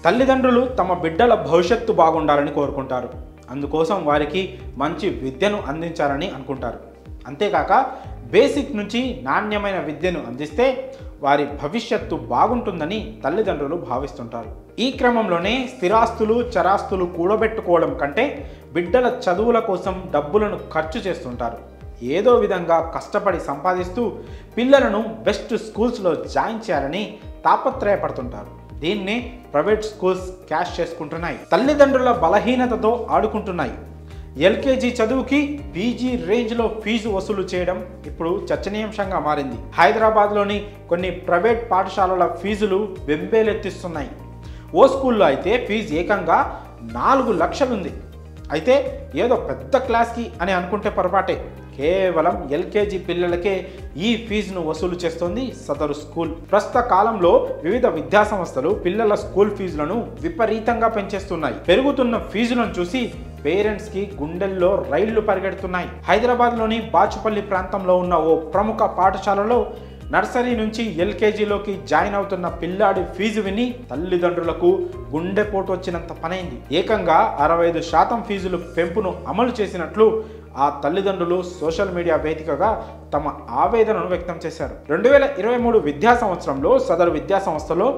తల్లిదండ్రులు తమ బిడ్డల భవిష్యత్తు బాగుండాలని కోరుకుంటారు. అందుకోసం వారికి మంచి విద్యను అందించాలని అనుకుంటారు. అంతేకాక బేసిక్ నుంచి నాణ్యమైన విద్యను అందిస్తే వారి భవిష్యత్తు బాగుంటుందని తల్లిదండ్రులు భావిస్తుంటారు. ఈ క్రమంలోనే స్థిరాస్తులు చరాస్తులు కూడబెట్టుకోవడం కంటే బిడ్డల చదువుల కోసం డబ్బులను ఖర్చు చేస్తుంటారు. ఏదో విధంగా కష్టపడి సంపాదిస్తూ పిల్లలను బెస్ట్ స్కూల్స్లో జాయిన్ చేయాలని తాపత్రయపడుతుంటారు. దీన్ని ప్రైవేట్ స్కూల్స్ క్యాష్ చేసుకుంటున్నాయి. తల్లిదండ్రుల బలహీనతతో ఆడుకుంటున్నాయి. ఎల్కేజీ చదువుకి పీజీ రేంజ్లో ఫీజు వసూలు చేయడం ఇప్పుడు చర్చనీయాంశంగా మారింది. హైదరాబాద్లోని కొన్ని ప్రైవేట్ పాఠశాలల ఫీజులు బెంబేలెత్తిస్తున్నాయి. ఓ స్కూల్లో అయితే ఫీజు ఏకంగా 4 లక్షలుంది. అయితే ఏదో పెద్ద క్లాస్కి అని అనుకుంటే పొరపాటే. కేవలం ఎల్కేజీ పిల్లలకే ఈ ఫీజును వసూలు చేస్తోంది సదరు స్కూల్. ప్రస్తుత కాలంలో వివిధ విద్యాసంస్థలు పిల్లల స్కూల్ ఫీజులను విపరీతంగా పెంచేస్తున్నాయి. పెరుగుతున్న ఫీజులను చూసి పేరెంట్స్కి గుండెల్లో రైళ్లు పరిగెడుతున్నాయి. హైదరాబాద్లోని బాచుపల్లి ప్రాంతంలో ఉన్న ఓ ప్రముఖ పాఠశాలలో నర్సరీ నుంచి ఎల్కేజీలోకి జాయిన్ అవుతున్న పిల్లాడి ఫీజు విని తల్లిదండ్రులకు గుండెపోటు వచ్చినంత పనైంది. ఏకంగా 65% ఫీజులు పెంపును అమలు చేసినట్లు ఆ తల్లిదండ్రులు సోషల్ మీడియా వేదికగా తమ ఆవేదనను వ్యక్తం చేశారు. 2023 విద్యా సంవత్సరంలో సదరు విద్యా సంస్థలో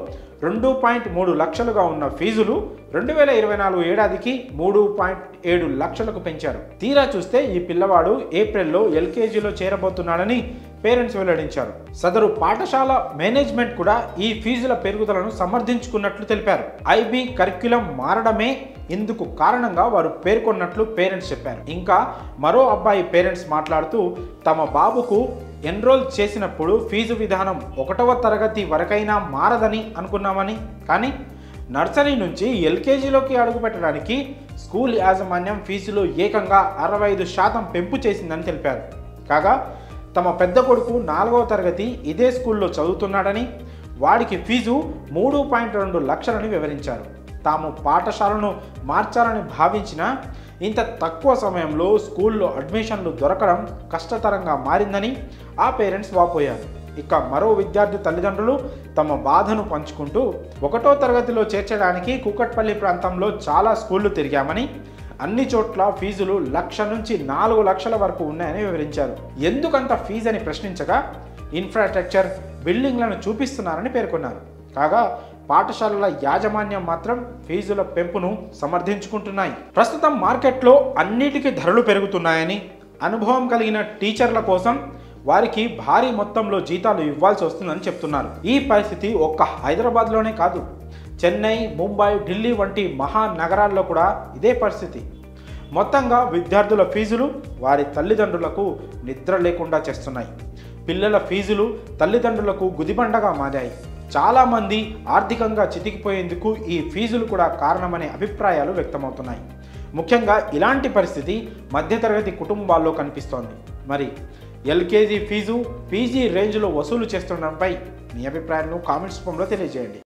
2.3 లక్షలుగా ఉన్న ఫీజులు 2024 ఏడాదికి 3.7 లక్షలకు పెంచారు. తీరా చూస్తే ఈ పిల్లవాడు ఏప్రిల్లో ఎల్కేజీలో చేరబోతున్నాడని పేరెంట్స్ వెల్లడించారు. సదరు పాఠశాల మేనేజ్మెంట్ కూడా ఈ ఫీజుల పెరుగుదలను సమర్థించుకున్నట్లు తెలిపారు. ఐబీ కరిక్యులం మారడమే ఇందుకు కారణంగా వారు పేర్కొన్నట్లు పేరెంట్స్ చెప్పారు. ఇంకా మరో అబ్బాయి పేరెంట్స్ మాట్లాడుతూ తమ బాబుకు ఎన్రోల్ చేసినప్పుడు ఫీజు విధానం 1వ తరగతి వరకైనా మారదని అనుకున్నామని, కానీ నర్సరీ నుంచి ఎల్కేజీలోకి అడుగుపెట్టడానికి స్కూల్ యాజమాన్యం ఫీజులు ఏకంగా 65% పెంపు చేసిందని తెలిపారు. కాగా తమ పెద్ద కొడుకు 4వ తరగతి ఇదే స్కూల్లో చదువుతున్నాడని, వాడికి ఫీజు 3.2 లక్షలని వివరించారు. తాము పాఠశాలను మార్చాలని భావించినా ఇంత తక్కువ సమయంలో స్కూల్లో అడ్మిషన్లు దొరకడం కష్టతరంగా మారిందని ఆ పేరెంట్స్ వాపోయారు. ఇక మరో విద్యార్థి తల్లిదండ్రులు తమ బాధను పంచుకుంటూ 1వ తరగతిలో చేర్చడానికి కూకట్పల్లి ప్రాంతంలో చాలా స్కూళ్లు తిరిగామని, అన్ని చోట్ల ఫీజులు 1 లక్ష నుంచి 4 లక్షల వరకు ఉన్నాయని వివరించారు. ఎందుకంత ఫీజు అని ప్రశ్నించగా ఇన్ఫ్రాస్ట్రక్చర్ బిల్డింగ్లను చూపిస్తున్నారని పేర్కొన్నారు. కాగా పాఠశాలల యాజమాన్యం మాత్రం ఫీజుల పెంపును సమర్థించుకుంటున్నాయి. ప్రస్తుతం మార్కెట్లో అన్నిటికీ ధరలు పెరుగుతున్నాయని, అనుభవం కలిగిన టీచర్ల కోసం వారికి భారీ మొత్తంలో జీతాలు ఇవ్వాల్సి వస్తుందని చెప్తున్నారు. ఈ పరిస్థితి ఒక్క హైదరాబాద్లోనే కాదు, చెన్నై, ముంబై, ఢిల్లీ వంటి మహానగరాల్లో కూడా ఇదే పరిస్థితి. మొత్తంగా విద్యార్థుల ఫీజులు వారి తల్లిదండ్రులకు నిద్ర లేకుండా చేస్తున్నాయి. పిల్లల ఫీజులు తల్లిదండ్రులకు గుదిబండగా మారాయి. చాలామంది ఆర్థికంగా చితికిపోయేందుకు ఈ ఫీజులు కూడా కారణమనే అభిప్రాయాలు వ్యక్తమవుతున్నాయి. ముఖ్యంగా ఇలాంటి పరిస్థితి మధ్యతరగతి కుటుంబాల్లో కనిపిస్తోంది. మరి ఎల్కేజీ ఫీజు పీజీ రేంజ్లో వసూలు చేస్తుండడంపై మీ అభిప్రాయాలను కామెంట్స్ రూపంలో తెలియజేయండి.